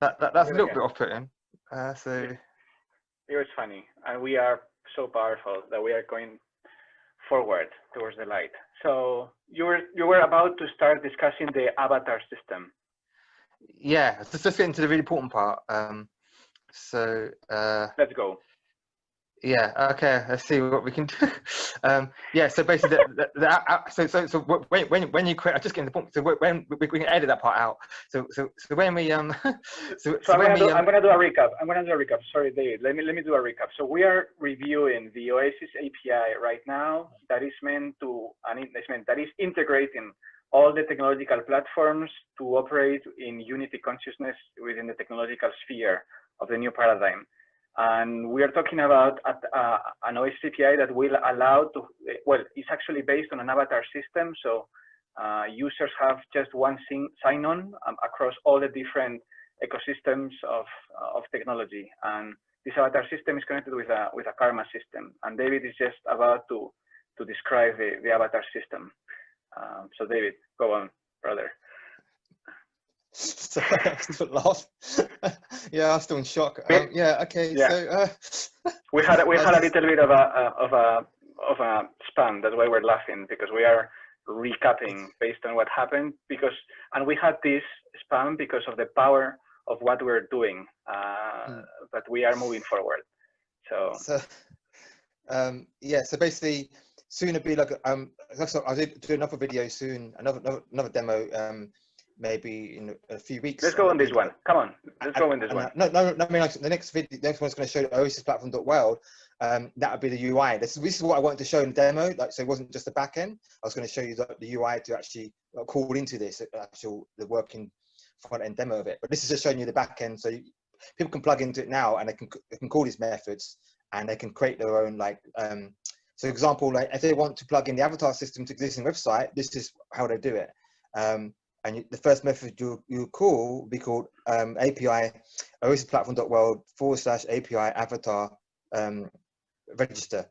That's a little bit off-putting. So it was funny, and we are so powerful that we are going forward towards the light. So you were about to start discussing the avatar system. yeah, let's just get into the really important part. So Let's go. yeah, okay, let's see what we can do. Yeah, so basically, so when you create, I'm just getting the point. So when we can edit that part out. So when we I'm gonna do a recap. Sorry, David. Let me do a recap. So we are reviewing the OASIS API right now. That is that is integrating all the technological platforms to operate in unity consciousness within the technological sphere of the new paradigm. And we are talking about an OASIS API that will allow to, well, it's actually based on an avatar system. So users have just one sign-on across all the different ecosystems of technology. And this avatar system is connected with a karma system. And David is just about to describe the avatar system. So David, go on, brother. Sorry, I still laugh. Yeah, I'm still in shock. Yeah, okay. Yeah. So we had a little bit of a spam. That's why we're laughing, because we are recapping based on what happened. And we had this spam because of the power of what we're doing. But we are moving forward. So yeah. So basically, soon it'll be like I'll do another video soon, another demo. Maybe in a few weeks. Let's go on this one. Come on, let's go on this one. No. I mean, like, the next one's going to show OASIS platform.world. That would be the UI. This is what I wanted to show in the demo. Like, so it wasn't just the back end. I was going to show you the UI to actually call into this the working front end demo of it. But this is just showing you the back end, so people can plug into it now, and they can call these methods, and they can create their own so, for example, like if they want to plug in the avatar system to existing website, this is how they do it. And the first method you call will be called API OASIS platform.world /API avatar register.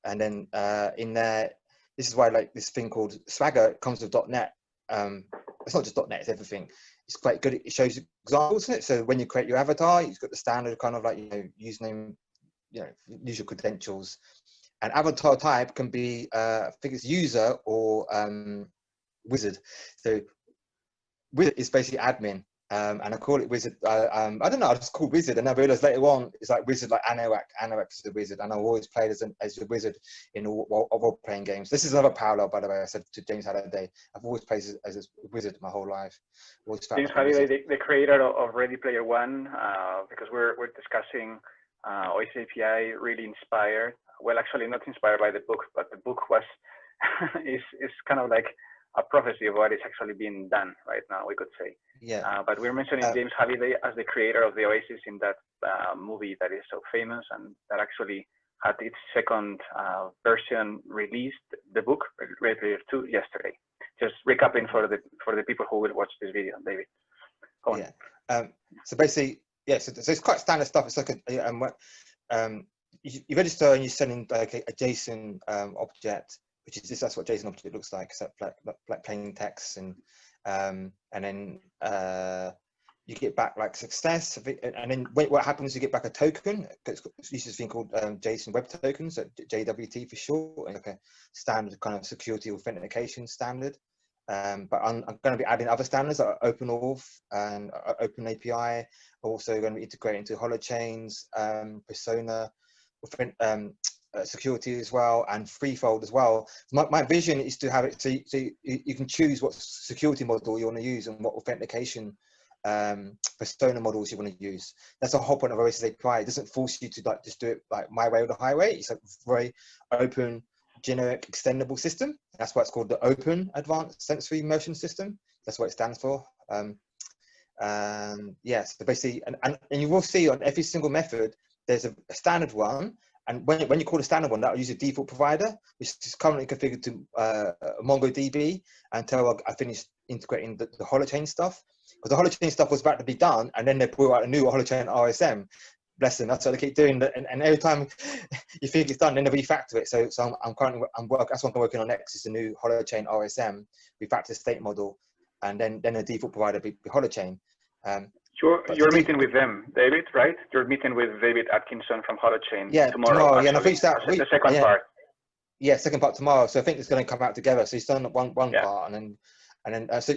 And then in there, this is why like this thing called Swagger comes with .NET. It's not just .NET, it's everything. It's quite good. It shows examples in it. So when you create your avatar, you've got the standard kind of like, username, use your credentials. And avatar type can be, I think it's user or wizard. So wizard is basically admin, and I call it wizard. I don't know. I just called wizard, and I realized later on it's like wizard, like Anorak. Anorak is the wizard, and I've always played as a wizard in all role-playing games. This is another parallel, by the way. I said to James Halliday, I've always played as a wizard my whole life. James Halliday, the creator of Ready Player One, because we're discussing OASIS API, really inspired. Well, actually, not inspired by the book, but the book was is kind of like a prophecy of what is actually being done right now, we could say. Yeah. But we're mentioning James Halliday as the creator of the OASIS in that movie that is so famous, and that actually had its second version released, the book, Ready Player 2, yesterday. Just recapping for the people who will watch this video, David. Go on. Yeah. So basically, yeah. So it's quite standard stuff. It's like you register and you send in like a JSON object, which is that's what JSON object looks like. So like plain text, and then you get back like success, and then what happens? You get back a token. It's this thing called JSON Web Tokens, so JWT for short, like a standard kind of security authentication standard. But I'm going to be adding other standards like OpenAuth and OpenAPI. Also going to be integrating into holochains, Persona, security as well, and threefold as well. My vision is to have it so you can choose what security model you want to use and what authentication persona models you want to use. That's the whole point of OASIS API. It doesn't force you to like just do it like my way or the highway. It's a very open, generic, extendable system. That's why it's called the Open Advanced Sensory Motion System. That's what it stands for. Yes, so basically, and you will see on every single method there's a standard one. And when you call a standard one, that will use a default provider, which is currently configured to MongoDB until I finish integrating the holochain stuff. Because the holochain stuff was about to be done, and then they brought out a new holochain RSM. Bless them, that's what they keep doing. And every time you think it's done, then they refactor it. So I'm currently that's what I'm working on next, is the new holochain RSM, refactor state model, and then a default provider be holochain. You're meeting with them, David, right? You're meeting with David Atkinson from Holochain tomorrow. Yeah, and I've reached out. The second part. Yeah, second part tomorrow. So I think it's going to come out together. So he's done one part, and then so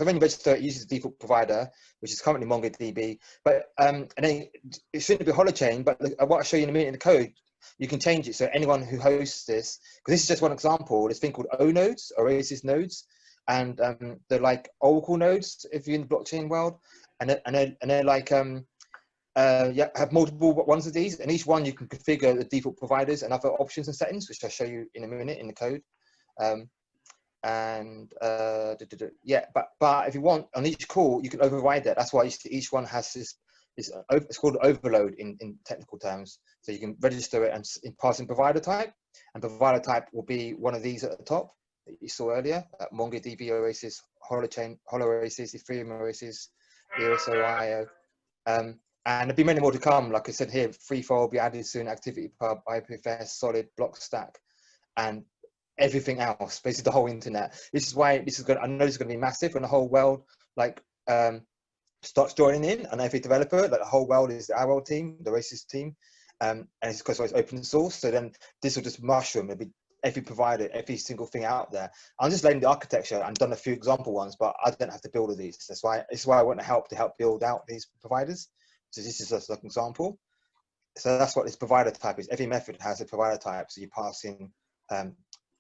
when you register, it uses the default provider, which is currently MongoDB. But and then it shouldn't be Holochain. But what I'll show you in a minute in the code, you can change it. So anyone who hosts this, because this is just one example, this thing called O nodes, OASIS nodes, and they're like Oracle nodes if you're in the blockchain world, and they're like have multiple ones of these, and each one you can configure the default providers and other options and settings, which I'll show you in a minute in the code. But if you want, on each call you can override that. That's why each one has this it's called overload in technical terms. So you can register it and pass in provider type, and provider type will be one of these at the top that you saw earlier: MongoDB OASIS, Holochain, HoloOasis, Ethereum OASIS, EOSOIO. And there'll be many more to come. Like I said here, Freefall will be added soon, ActivityPub, IPFS, Solid, Blockstack, and everything else, basically the whole internet. This is why this is going. I know this is going to be massive when the whole world starts joining in, and every developer, like the whole world is the OWL team, the OASIS team, and it's because it's open source. So then this will just mushroom. It'll be every provider, every single thing out there. I'm just laying the architecture. I've done a few example ones, but I don't have to build all these. This is why I want to help build out these providers. So this is just like an example. So that's what this provider type is. Every method has a provider type. So you pass in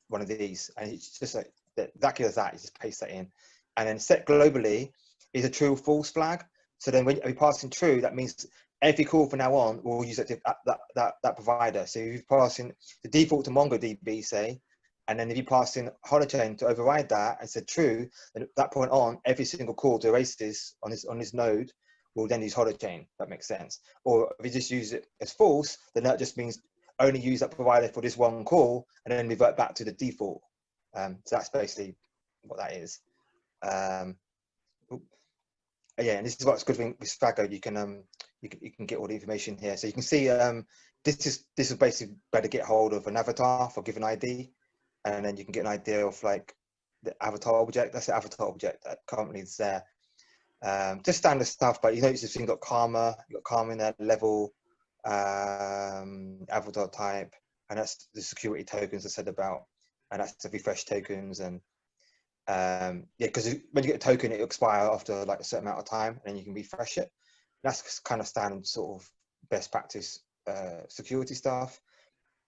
one of these, and it's just like exactly as that. You just paste that in, and then set globally is a true or false flag. So then when you pass in true, that means every call from now on will use that provider. So if you pass in the default to MongoDB, say, and then if you pass in Holochain to override that and said true, then at that point on, every single call to OASIS on this node will then use Holochain. That makes sense. Or if you just use it as false, then that just means only use that provider for this one call and then revert back to the default. So that's basically what that is. Yeah, and this is what's good with Spago. You can get all the information here. So you can see this is basically better get hold of an avatar for given ID, and then you can get an idea of like the avatar object. That's the avatar object that currently is there. Just standard stuff, but you notice this thing got karma. You got karma in that level, avatar type, and that's the security tokens I said about, and that's the refresh tokens. And yeah, because when you get a token, it will expire after like a certain amount of time, and then you can refresh it. That's kind of standard sort of best practice security stuff.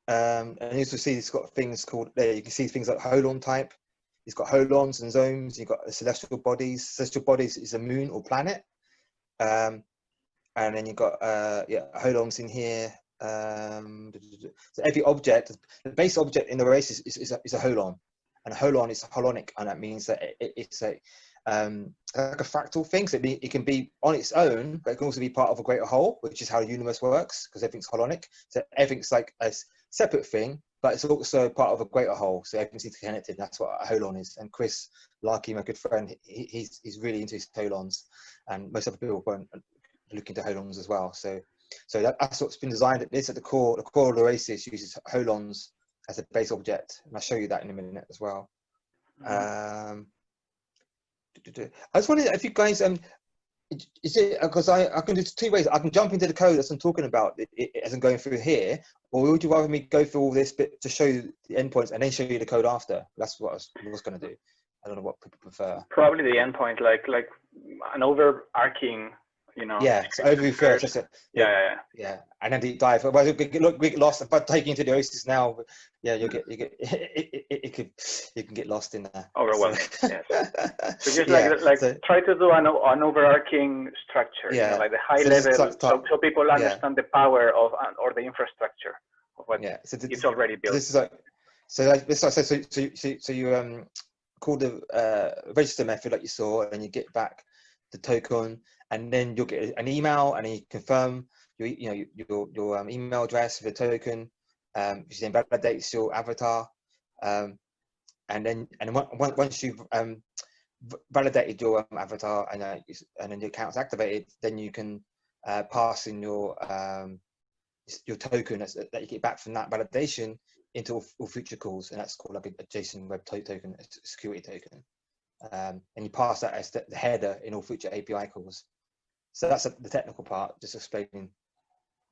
And you also see it's got things called there. You can see things like holon type. It's got holons and zones. You've got celestial bodies. Celestial bodies is a moon or planet. And then you've got holons in here. So every object, the base object in the OASIS is a holon. And a holon is holonic, and that means that it's like a fractal thing. So it can be on its own, but it can also be part of a greater whole, which is how the universe works, because everything's holonic. So everything's like a separate thing, but it's also part of a greater whole. So everything's interconnected. That's what a holon is. And Chris Larky, my good friend, he's really into his holons, and most other people won't look into holons as well. So that's what's been designed. This at the core of the OASIS uses holons as a base object, and I'll show you that in a minute as well. I just wondered if you guys is it because I can do two ways. I can jump into the code as I'm talking about it as I'm going through here, or would you rather me go through all this bit to show you the endpoints and then show you the code after? That's what I was going to do. I don't know what people prefer. Probably the endpoint, like an overarching, you know. Yeah, so overview first. That's it. Yeah, and then deep dive. Well, we get lost. If I take you into the OASIS now, yeah, you can get lost in there. Overwhelming. So, yes. So just try to do an overarching structure. Yeah, you know, like the high level, so people understand the power of or the infrastructure of what it's already built. This is like so you call the register method like you saw, and you get back the token, and then you'll get an email, and then you confirm your email address for the token, which then validates your avatar, and then once you've validated your avatar and then your account's activated, then you can pass in your token that you get back from that validation into all future calls, and that's called like a JSON Web Token, a security token. And you pass that as the header in all future API calls. So that's the technical part, just explaining.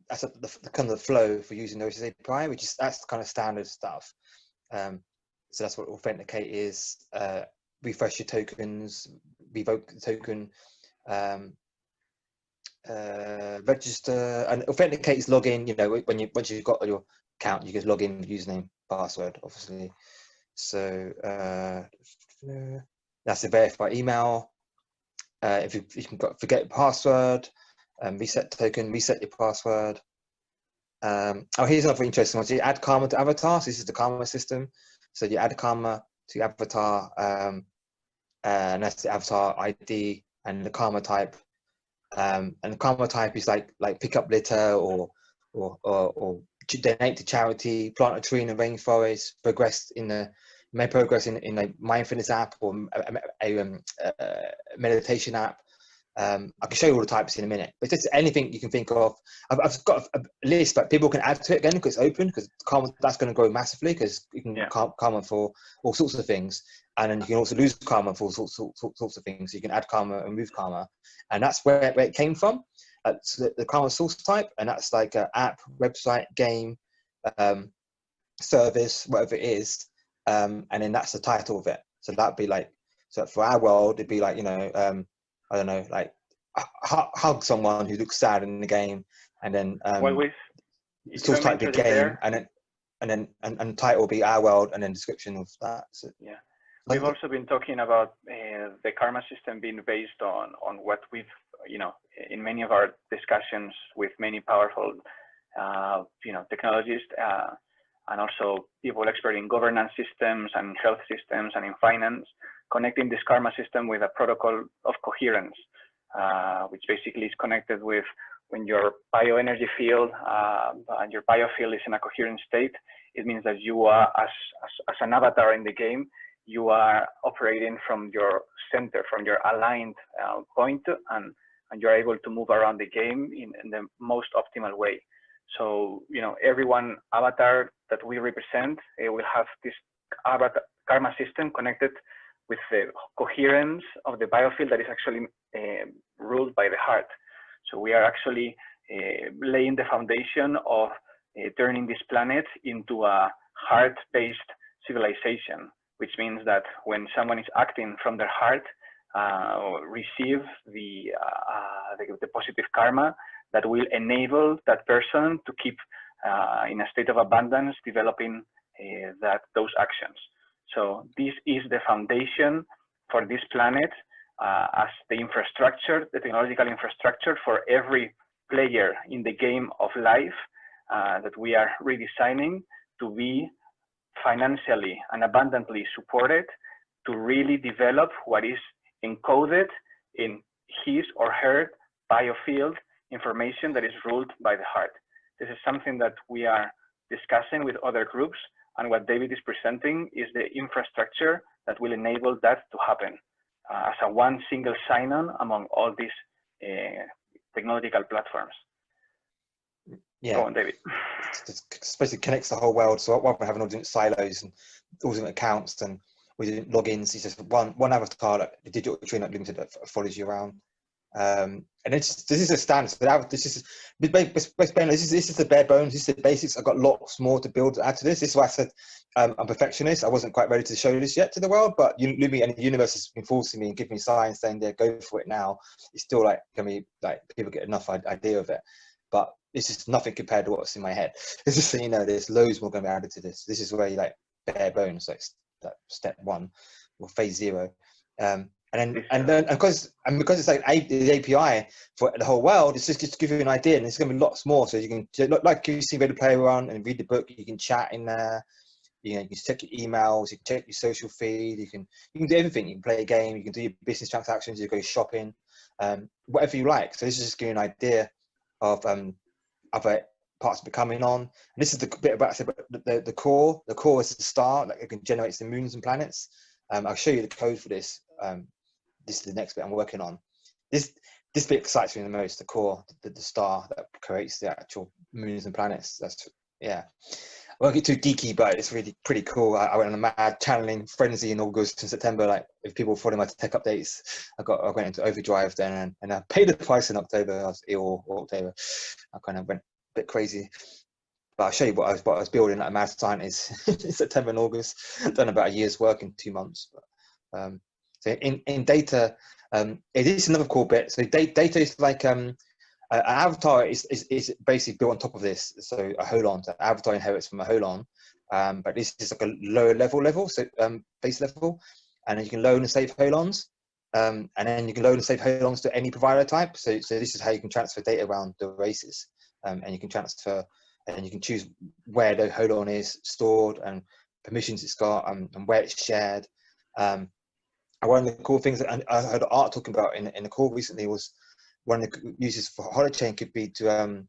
That's the kind of the flow for using OASIS API, which is that's kind of standard stuff. So that's what authenticate is. Refresh your tokens, revoke the token, register, and authenticate is login. You know, once you've got your account, you can log in with username, password, obviously. So that's a verified email. If you can forget your password, reset token, reset your password. Oh, here's another interesting one. So you add karma to avatar. So this is the karma system. So you add karma to your avatar, and that's the avatar ID and the karma type. And the karma type is like pick up litter or donate to charity, plant a tree in the rainforest, make progress in a mindfulness app or a meditation app. I can show you all the types in a minute, but just anything you can think of. I've got a list, but people can add to it again because it's open, because that's going to grow massively, because you can karma for all sorts of things, and then you can also lose karma for all sorts of things. So you can add karma and remove karma, and that's where it came from. So the karma source type, and that's like an app, website, game, service, whatever it is, and then that's the title of it. So that'd be like, so for our world, it'd be like, you know, I don't know, like hug someone who looks sad in the game, and then source type the game, and title will be our world, and then description of that. So, yeah, we've also been talking about the karma system being based on what we've, you know, in many of our discussions with many powerful, you know, technologists, and also people expert in governance systems and health systems and in finance, connecting this karma system with a protocol of coherence, which basically is connected with when your bioenergy field and your biofield is in a coherent state. It means that you are, as an avatar in the game, you are operating from your center, from your aligned point, and you're able to move around the game in the most optimal way. So, you know, everyone avatar that we represent will have this avatar karma system connected with the coherence of the biofield that is actually ruled by the heart. So we are actually laying the foundation of turning this planet into a heart-based civilization, which means that when someone is acting from their heart, receive the positive karma that will enable that person to keep in a state of abundance, developing those actions. So this is the foundation for this planet as the infrastructure, the technological infrastructure for every player in the game of life that we are redesigning to be financially and abundantly supported to really develop what is encoded in his or her biofield information that is ruled by the heart. This is something that we are discussing with other groups, and what David is presenting is the infrastructure that will enable that to happen as a one single sign-on among all these technological platforms. Yeah. Go on, David. It connects the whole world. So rather than having all different silos and all different accounts and all different logins, it's just one avatar, like the digital twin limited, that follows you around. And this is a standard. So this is the bare bones. This is the basics. I've got lots more to build, add to this. This is why I said I'm a perfectionist. I wasn't quite ready to show this yet to the world, but Lumi and the universe has been forcing me and giving me signs saying, "Yeah, go for it now." It's still like, can we, like, people get enough idea of it, but it's just nothing compared to what's in my head. It's just so you know, there's loads more going to be added to this. This is where you like bare bones, like step one or phase 0. And then because it's like the API for the whole world, it's just to give you an idea, and it's going to be lots more. So you can, like you see Ready Player One and read the book, you can chat in there. You know, you can check your emails, you can check your social feed, you can do everything. You can play a game, you can do your business transactions, you can go shopping, whatever you like. So this is just giving you an idea of other parts of it coming on. And this is the bit about the core. The core is the star, like it can generate the moons and planets. I'll show you the code for this. This is the next bit I'm working on. This bit excites me the most, the core, the star that creates the actual moons and planets. That's, yeah. won't get too geeky, but it's really pretty cool. I went on a mad channeling frenzy in August and September. Like, if people follow my tech updates, I went into overdrive then, and I paid the price in October. I was ill or October. I kind of went a bit crazy. But I'll show you what I was building like a mad scientist in September and August. Done about a year's work in 2 months. But, so in data, it is another cool bit. So data is like an avatar is basically built on top of this. So a holon, so avatar inherits from a holon, but this is like a lower level, so base level, and then you can load and save holons, and then you can load and save holons to any provider type. So this is how you can transfer data around the OASIS, and you can transfer, and you can choose where the holon is stored and permissions it's got, and where it's shared. And one of the cool things that I heard Art talking about in the call recently was one of the uses for holochain could be to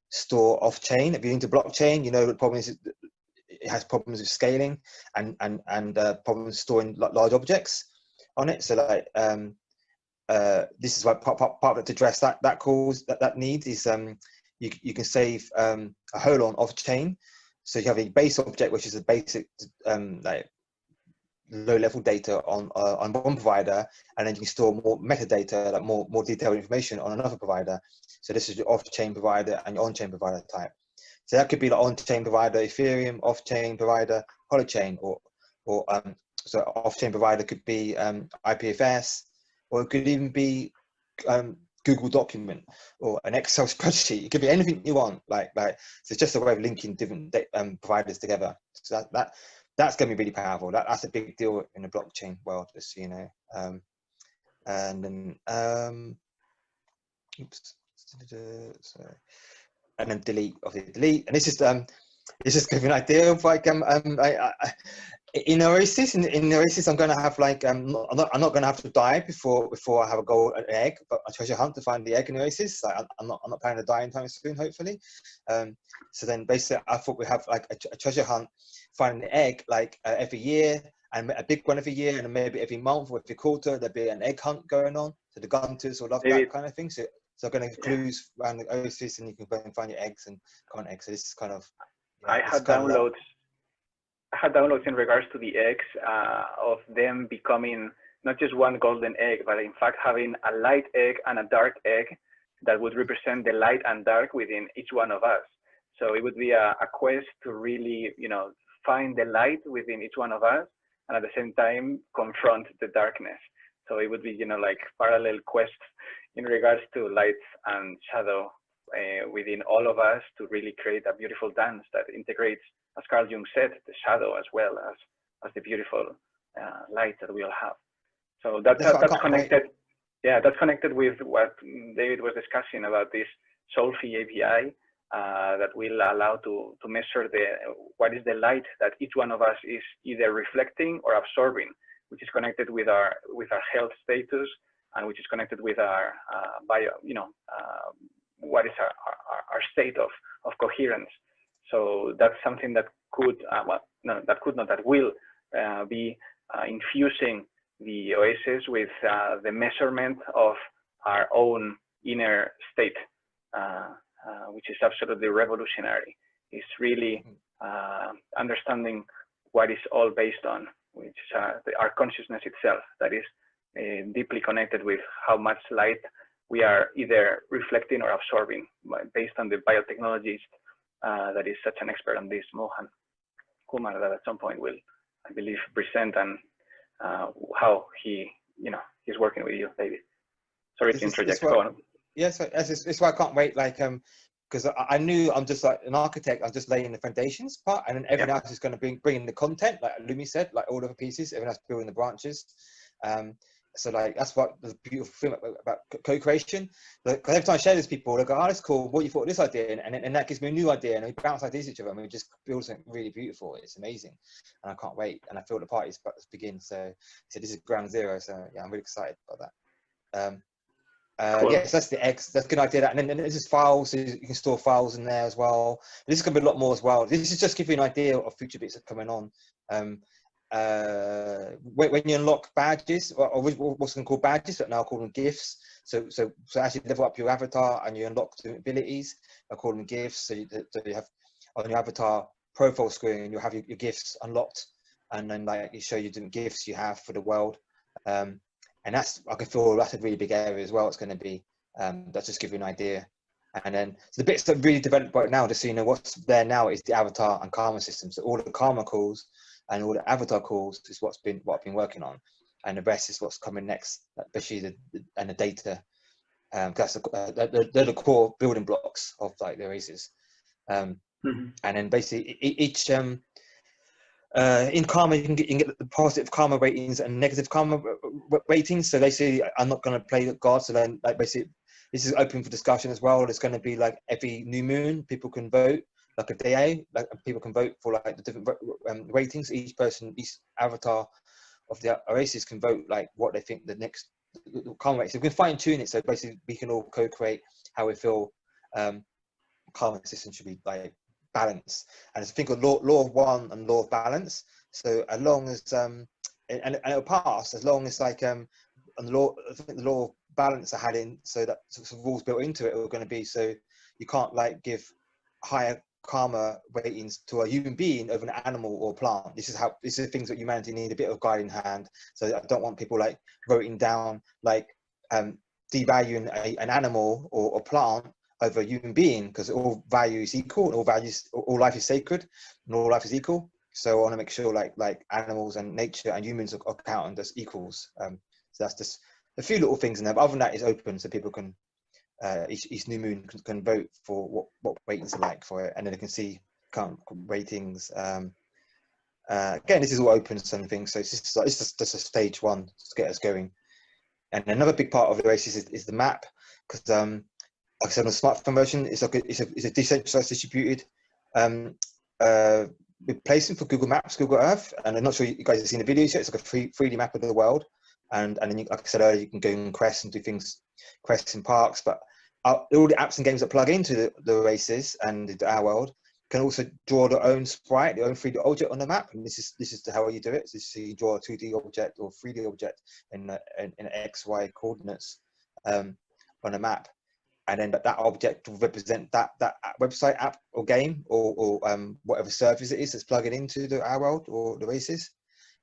store off-chain. If you're into blockchain, you know the problem is it has problems with scaling and problems storing large objects on it. So like this is why part of it to address that cause that need is you can save a holon off-chain. So you have a base object which is a basic like low-level data on one provider, and then you can store more metadata, like more detailed information on another provider. So this is your off-chain provider and your on-chain provider type. So that could be like on-chain provider Ethereum, off-chain provider Holochain, or so off-chain provider could be IPFS, or it could even be Google document or an Excel spreadsheet. It could be anything you want. Like so it's just a way of linking different providers together. So that's going to be really powerful. That's a big deal in the blockchain world, just so you know. And then, oops, and then delete. And this is just giving an idea of like in OASIS. In OASIS, I'm going to have like I'm not going to have to die before I have an egg, but a treasure hunt to find the egg in OASIS. Like, I'm not planning to die anytime soon, hopefully. So then basically, I thought we have like a treasure hunt, finding the egg like every year, and a big one every year, and maybe every month or every quarter there'll be an egg hunt going on. So the gunters will love that kind of thing. So I'm going to have clues around the OASIS, and you can go and find your eggs and comment eggs. So this is kind of I had downloads in regards to the eggs of them becoming not just one golden egg, but in fact having a light egg and a dark egg that would represent the light and dark within each one of us. So it would be a quest to really, find the light within each one of us, and at the same time confront the darkness. So it would be, like parallel quests in regards to light and shadow within all of us to really create a beautiful dance that integrates, as Carl Jung said, the shadow as well as the beautiful light that we all have. So that's connected. Yeah, that's connected with what David was discussing about this Solfi API that will allow to measure what is the light that each one of us is either reflecting or absorbing, which is connected with our health status, and which is connected with our what is our state of coherence. So that's something that will be infusing the OASIS with the measurement of our own inner state, which is absolutely revolutionary. It's really understanding what is all based on, which is our consciousness itself, that is deeply connected with how much light we are either reflecting or absorbing, based on the biotechnologist that is such an expert on this, Mohan Kumar, that at some point will, I believe, present and how he's working with you, David. Sorry to interject. Go on. Yes, it's why I can't wait. Like, because I knew I'm just like an architect. I'm just laying the foundations part, and then everyone else is going to bring in the content, like Lumi said, like all of the pieces. Everyone else building the branches. So like that's what the beautiful thing about co-creation. Because every time I share this with people, they go, "Oh, that's cool. What you thought of this idea?" And that gives me a new idea, and we bounce ideas each other, and we just build something really beautiful. It's amazing, and I can't wait. And I feel the party's about to begin. So this is ground zero. So yeah, I'm really excited about that. Cool. Yes, that's the eggs. That's a good idea. And then there's files, so you can store files in there as well. But this is going to be a lot more as well. This is just giving you an idea of future bits that are coming on. When you unlock badges, or what's going to call badges, but now I call them gifts. So actually level up your avatar and you unlock the abilities. I call them gifts. So you have on your avatar profile screen, you'll have your gifts unlocked, and then like you show you different gifts you have for the world. And that's, I can feel that's a really big area as well. It's going to be, that's just give you an idea. And then so the bits that really developed right now, just so you know, what's there now is the avatar and karma system. So all the karma calls and all the avatar calls is what I've been working on, and the rest is what's coming next, especially the data. That's they're the core building blocks of like the OASIS. And then basically each in karma you can get the positive karma ratings and negative karma ratings. So they say I'm not going to play God, so then like basically this is open for discussion as well. There's going to be like every new moon people can vote, like a day, like people can vote for like the different ratings. Each person, each avatar of the OASIS can vote like what they think the next karma rate. So we can fine tune it. So basically we can all co-create how we feel karma system should be like balanced. And it's a thing called law of one and law of balance. So as long as and it'll pass as long as like and the law of balance I had in, so that sort of rules built into it are going to be, so you can't like give higher karma ratings to a human being over an animal or plant. This is things that humanity need a bit of guiding hand. So I don't want people like voting down like devaluing an animal or plant over a human being, because all value is equal and all life is sacred and all life is equal. So I want to make sure like animals and nature and humans are counted as equals. So that's just a few little things in there, but other than that, it's open, so people can each new moon can vote for what ratings they like for it, and then they can see current ratings. Again, this is all open and things, so it's just a stage one to get us going. And another big part of the OASIS is the map, because like I said, on the smartphone version, it's a decentralized distributed replacement for Google Maps, Google Earth, and I'm not sure you guys have seen the videos yet. It's like a 3D map of the world. And then, like I said earlier, you can go and quest and do things, quests in parks. But all the apps and games that plug into the OASIS and our world can also draw their own sprite, their own 3D object on the map. And this is how you do it. So you draw a 2D object or 3D object in X, Y coordinates on a map, and then that object will represent that website, app, or game, or whatever service it is that's plugging into our world or the OASIS.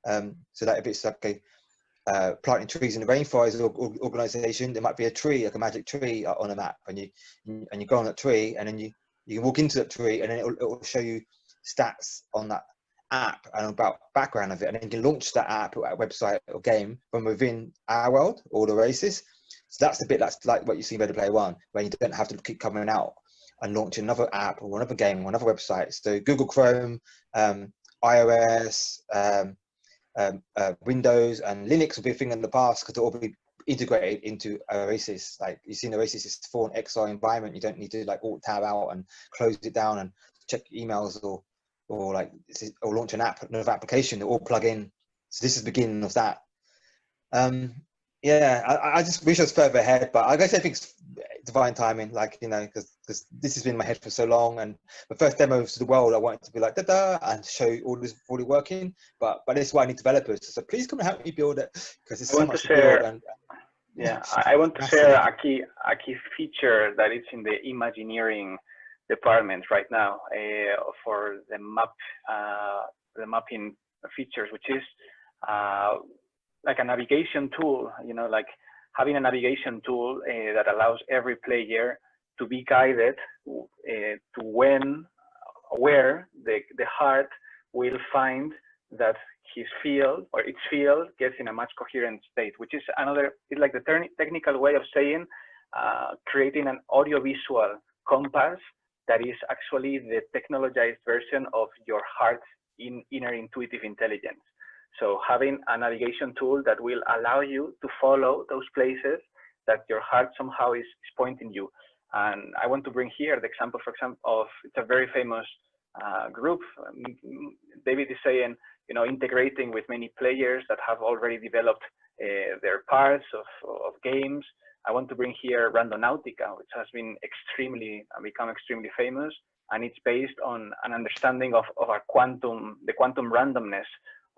So that if it's like planting trees in the rainforest organization, there might be a tree, like a magic tree on a map, and you go on that tree, and then you can walk into that tree, and then it'll show you stats on that app and about background of it, and then you can launch that app or website or game from within our world or the OASIS. So that's the bit that's like what you see in Ready Player One, where you don't have to keep coming out and launch another app or another game or another website. So Google Chrome, iOS, Windows and Linux will be a thing in the past, because it'll be integrated into OASIS. Like you've seen OASIS is for an XR environment. You don't need to like alt tab out and close it down and check emails or launch an app, another application that all plug in. So this is the beginning of that. Yeah, I just wish I was further ahead, but I guess I think it's divine timing, like, you know, because this has been in my head for so long, and the first demo to the world, I wanted to be like, da-da, and show all this fully working, but this is why I need developers, so please come and help me build it, because it's so much to build. And yeah, I want to share a key feature that is in the Imagineering department right now for the mapping features, which is like a navigation tool, you know, like having a navigation tool that allows every player to be guided to where the heart will find that his field or its field gets in a much coherent state, which is it's like the technical way of saying creating an audiovisual compass that is actually the technologized version of your heart's inner intuitive intelligence. So having a navigation tool that will allow you to follow those places that your heart somehow is pointing you. And I want to bring here the example, for example, of it's a very famous group. David is saying, you know, integrating with many players that have already developed their parts of games. I want to bring here Randonautica, which has been become extremely famous, and it's based on an understanding of the quantum randomness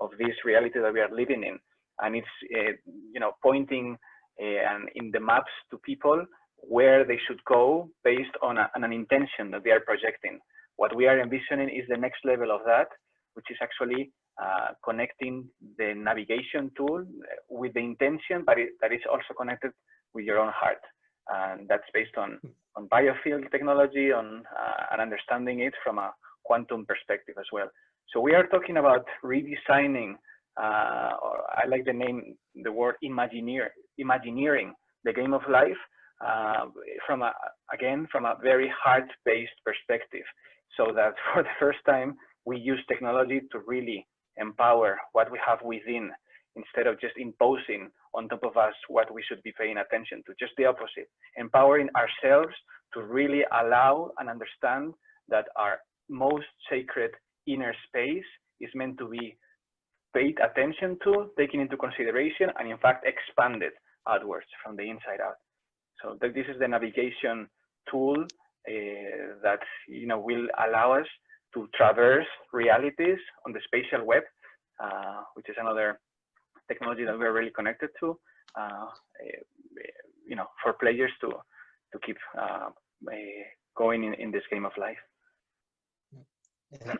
of this reality that we are living in, and it's you know, pointing and in the maps to people where they should go based on an intention that they are projecting. What we are envisioning is the next level of that, which is actually connecting the navigation tool with the intention, but that is also connected with your own heart. And that's based on biofield technology, on and understanding it from a quantum perspective as well. So we are talking about redesigning, or I like the word imagineering the game of life from a very heart-based perspective, so that for the first time we use technology to really empower what we have within, instead of just imposing on top of us what we should be paying attention to. Just the opposite, empowering ourselves to really allow and understand that our most sacred inner space is meant to be paid attention to, taken into consideration, and in fact expanded outwards from the inside out. So this is the navigation tool that will allow us to traverse realities on the spatial web, which is another technology that we're really connected to, for players to keep going in this game of life. Yeah,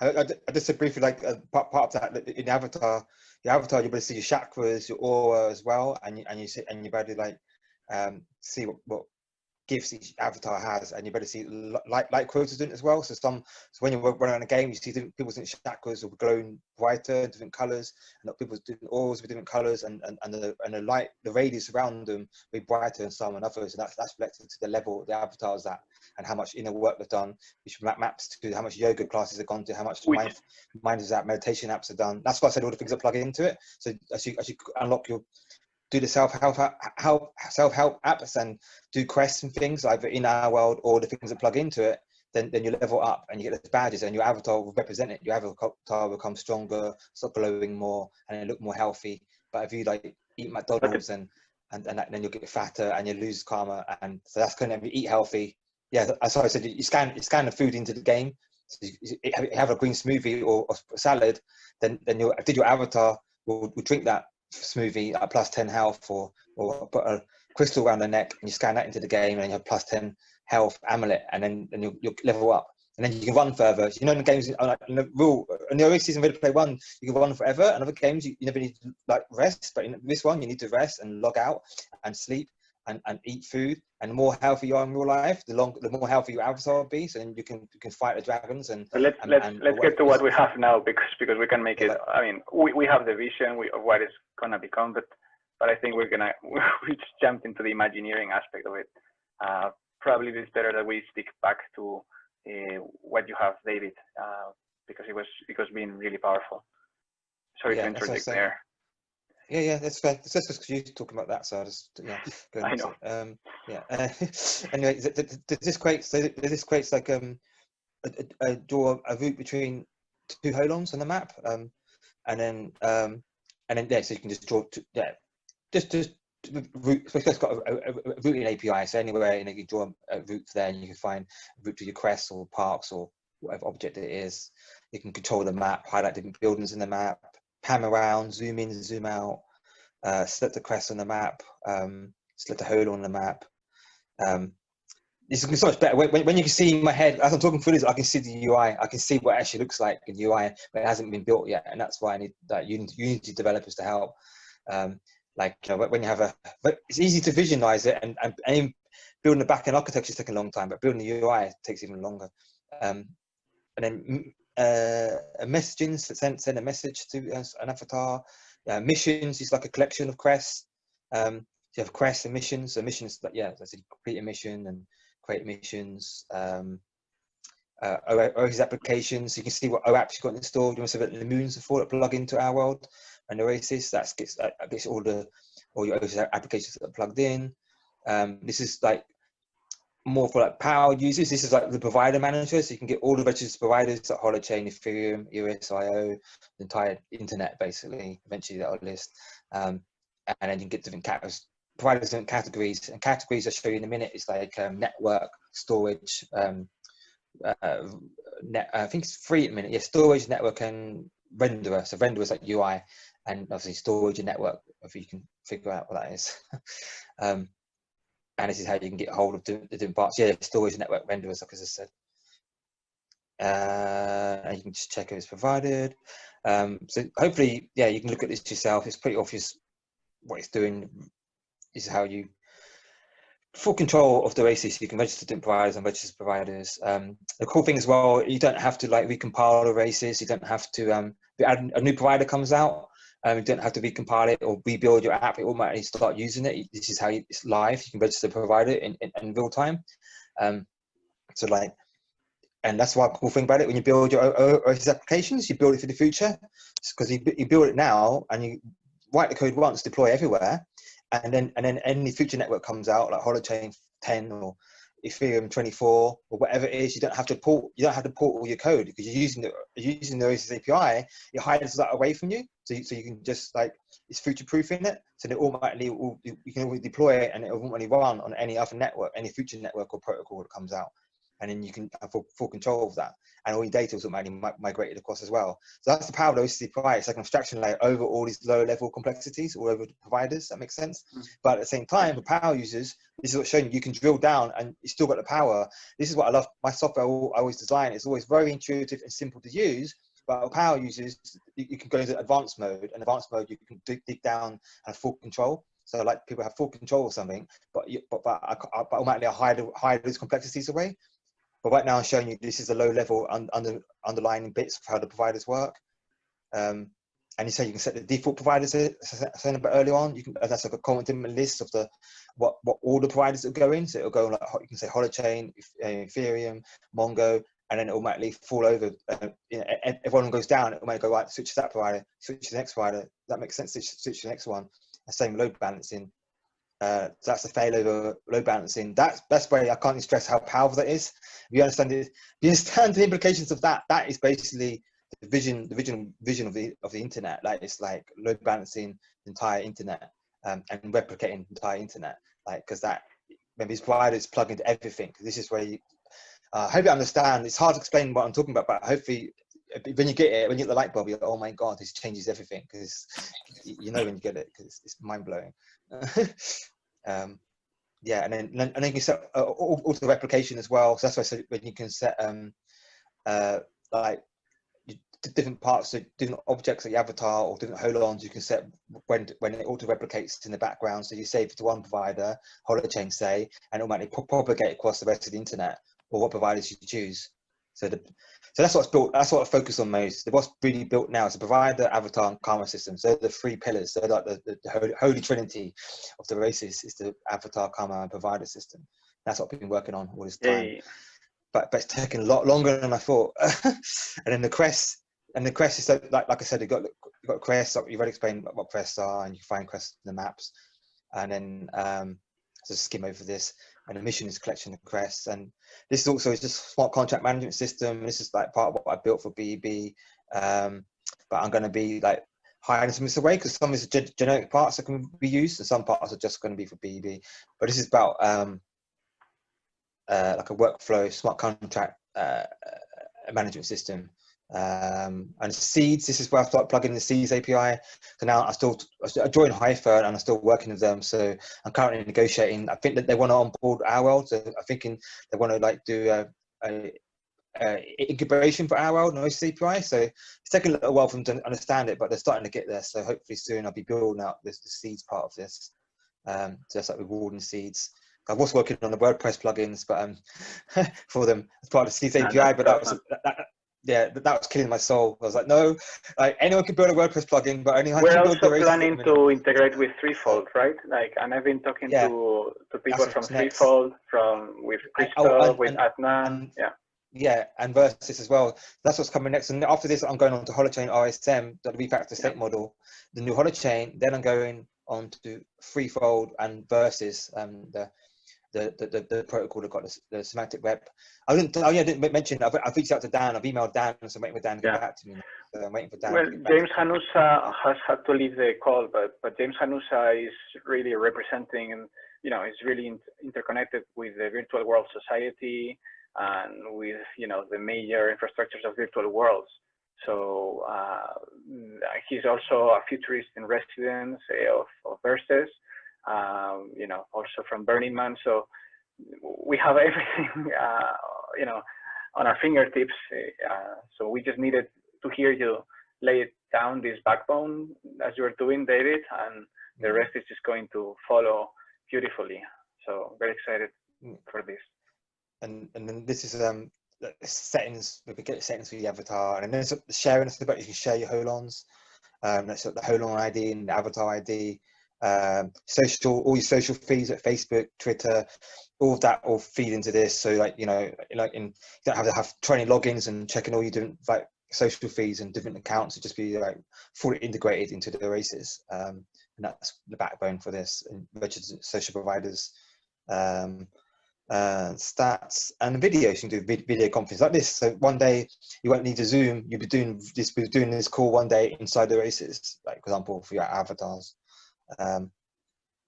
I just said briefly, like part of that in Avatar, you're able to see your chakras, your aura as well, and you're able to like see what gifts each avatar has, and you better see light quotas in it as well. So when you're running on a game, you see people's chakras are glowing brighter, different colors, and people's different auras with different colors, and the light, the radius around them will be brighter than some and others, and that's reflected to the level the avatars at, and how much inner work they've done, which maps to how much yoga classes have gone to, how much mindfulness meditation apps have done. That's why I said all the things that plug into it. So as you unlock your do the self-help apps and do quests and things either in our world or the things that plug into it, then you level up and you get the badges, and your avatar will represent it. Your avatar will become stronger, start glowing more, and it look more healthy. But if you like eat McDonald's and then you'll get fatter and you lose karma, and so that's kind of eat healthy. Yeah, as I said, you scan the food into the game. So you have a green smoothie or salad, then your avatar will drink that smoothie at plus 10 health, or put a crystal around the neck and you scan that into the game, and you have plus 10 health amulet, and then you'll level up, and then you can run further. So, in the games, in the OASIS and Ready Play 1, you can run forever. In other games, you never need to like rest, but in this one, you need to rest and log out and sleep and eat food. And the more healthy you are in real life, the more healthy your avatar will be. So then you can fight the dragons. And let's get to what we have now, because we can make it. I mean, we have the vision of what it's gonna become, but I think we just jumped into the imagineering aspect of it. Probably it's better that we stick back to what you have, David, because it was being really powerful. Sorry to interject there. Yeah, that's fair. It's just because you're talking about that, so I just I know. Anyway, this creates like draw a route between two holons on the map, and then so you can just draw just route. So it's got a routing API, so anywhere you can draw a route there, and you can find a route to your quests or parks or whatever object it is. You can control the map, highlight different buildings in the map, pan around, zoom in, zoom out, select the quest on the map, select the hole on the map. This is so much better when you can see in my head as I'm talking through this. I can see the UI. I can see what it actually looks like in UI, but it hasn't been built yet, and that's why I need that Unity developers to help. When you have it's easy to visualize it, and building the backend architecture is taking a long time, but building the UI takes even longer. And then a messaging, send a message to an avatar. Missions is like a collection of quests. You have quests and missions. So missions, as I said, complete a mission and create missions. OASIS applications. You can see what OAPs you've got installed. You want to see the moons before that plug into our world. And OASIS, that gets all your OASIS applications that are plugged in. This is like more for like power users. This is like the provider manager, so you can get all the registered providers like Holochain, Ethereum, EOS.io, the entire internet basically. Eventually that'll list, and then you can get different categories, providers, different categories. And categories I'll show you in a minute is like network, storage. I think it's 3 at a minute. Yeah, storage, network, and renderer. So renderer is like UI, and obviously storage and network. If you can figure out what that is. And this is how you can get hold of the different parts. Yeah, storage, network, renderers, like as I said. and you can just check if it's provided. So hopefully, yeah, you can look at this yourself. It's pretty obvious what it's doing. Is how you full control of the OASIS. You can register different providers and register providers. The cool thing as well, you don't have to like recompile the OASIS. You don't have to a new provider comes out. You don't have to recompile it or rebuild your app. It automatically start using it. This is how it's live. You can register a provider in real time. So like, and that's why cool thing about it. When you build your OASIS applications, you build it for the future, because you build it now and you write the code once, deploy everywhere. And then any future network comes out, like Holochain 10 or Ethereum 24 or whatever it is, you don't have to port all your code, because you're using the OASIS API. It hides that away from you, so you can just like, it's future proofing it, so that automatically you can always deploy it and it will automatically run on any other network, any future network or protocol that comes out. And then you can have full control of that, and all your data is automatically migrated across as well. So that's the power of OASIS API. It's like an abstraction layer over all these low-level complexities, all over the providers. That makes sense. But at the same time, for power users, this is what's showing you can drill down and you still got the power. This is what I love. My software I always design. It's always very intuitive and simple to use. But for power users, you can go into advanced mode. And advanced mode, you can dig down and have full control. So like people have full control of something, but automatically I hide those complexities away. But right now I'm showing you this is a low level underlying bits of how the providers work. And you say you can set the default providers, saying a bit earlier on, you can, that's like a common list of what all the providers that go in. So it'll go like, you can say Holochain, Ethereum, Mongo, and then it'll automatically fall over. If one goes down, it might go, right, switch to that provider, switch to the next provider. That makes sense, switch to the next one. The same load balancing. So that's the failover load balancing. That's where I can't stress how powerful that is. If you understand it, if you understand the implications of that, that is basically the vision of the internet. Like, it's like load balancing the entire internet, and replicating the entire internet. Like, because that, maybe these providers plug into everything. This is where you hope you understand. It's hard to explain what I'm talking about, but hopefully when you get it, when you get the light bulb, you're like, oh my god, this changes everything, because you know when you get it, because it's mind blowing. Yeah, and then you can set auto replication as well. So that's why I said when you can set like different parts of different objects like your avatar or different holons, you can set when it auto replicates in the background. So you save it to one provider, Holochain say, and automatically propagate across the rest of the internet, or what providers you choose. So that's what's built. That's what I focus on most. What's really built now is the provider, avatar, and karma system. So the three pillars. So like the holy trinity of the OASIS is the avatar, karma, and provider system. That's what I've been working on all this time. Yeah. But it's taken a lot longer than I thought. And then the crest is like I said, you've got crests. You've already explained what crests are, and you can find crests in the maps. And then just skim over this. And the mission is collection of crests, and this is also just smart contract management system. This is like part of what I built for BEB, but I'm going to be like hiding some of this away, because some of it's generic parts that can be used, and some parts are just going to be for BEB. But this is about like a workflow smart contract management system. And seeds, this is where I start plugging the seeds API. So now I joined Hypha and I'm still working with them. So I'm currently negotiating. I think that they want to onboard our world. So I'm thinking they want to like do a incubation for our world and OASIS API. So it's taking a little while for them to understand it, but they're starting to get there. So hopefully soon I'll be building out the seeds part of this. So that's like rewarding seeds. I was working on the WordPress plugins, but for them as part of the seeds API, but that was killing my soul. I was like, no, like anyone can build a WordPress plugin, but only we're also planning to integrate with Threefold, right? Like, and I've been talking to people from Threefold, with Christoph, with Adnan, yeah, and Versus as well. That's what's coming next. And after this, I'm going on to Holochain RSM, the refactor state model, the new Holochain. Then I'm going on to Threefold and Versus, the protocol that got the semantic web. I didn't mention. I've reached out to Dan. I've emailed Dan, so I'm waiting for Dan to get back to me. So I'm waiting for Dan. Well, James Hanusa has had to leave the call, but James Hanusa is really representing, and is really interconnected with the Virtual World Society and with the major infrastructures of virtual worlds. So he's also a futurist in residence of Versus. Also from Burning Man. So we have everything, on our fingertips. So we just needed to hear you lay down this backbone as you're doing, David, and the rest is just going to follow beautifully. So very excited for this. And then this is settings. We get settings for the avatar, and then there's sharing. It's about you can share your holons. That's the holon ID and the avatar ID. All your social feeds like Facebook, Twitter, all of that all feed into this. So like, you know, like you don't have to have 20 logins and checking all your different like social feeds and different accounts. It just be like fully integrated into the OASIS. And that's the backbone for this, and registered social providers, stats and videos. You can do video conference like this. So one day you won't need to Zoom. You'll be doing this call one day inside the OASIS, like for example, for your avatars.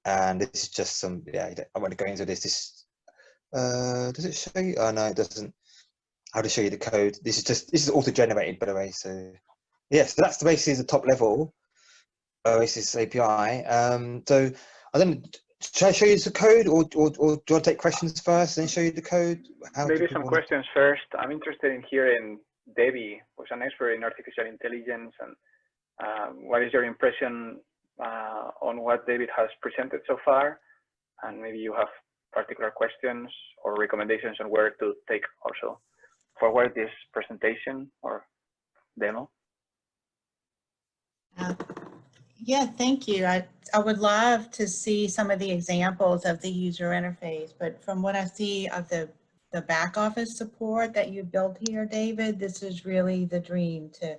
And this is just some, I want to go into this. Does it show you? Oh no, it doesn't. How to show you the code. This is auto-generated, by the way. So yeah, so that's basically the top level OASIS API. So I don't. Should I show you the code, or do you want to take questions first, then show you the code? Maybe some questions first. I'm interested in hearing Debbie, who's an expert in artificial intelligence, and what is your impression on what David has presented so far? And maybe you have particular questions or recommendations on where to take also forward this presentation or demo. Yeah, thank you. I would love to see some of the examples of the user interface, but from what I see of the back office support that you built here, David, this is really the dream, to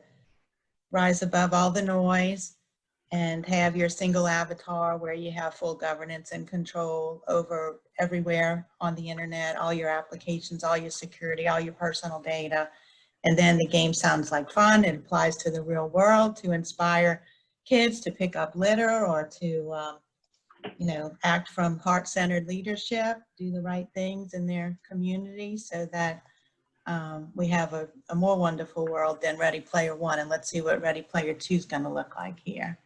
rise above all the noise and have your single avatar where you have full governance and control over everywhere on the internet, all your applications, all your security, all your personal data. And then the game sounds like fun. It applies to the real world to inspire kids to pick up litter or to, you know, act from heart-centered leadership, do the right things in their community, so that we have a more wonderful world than Ready Player One. And let's see what Ready Player Two is going to look like here.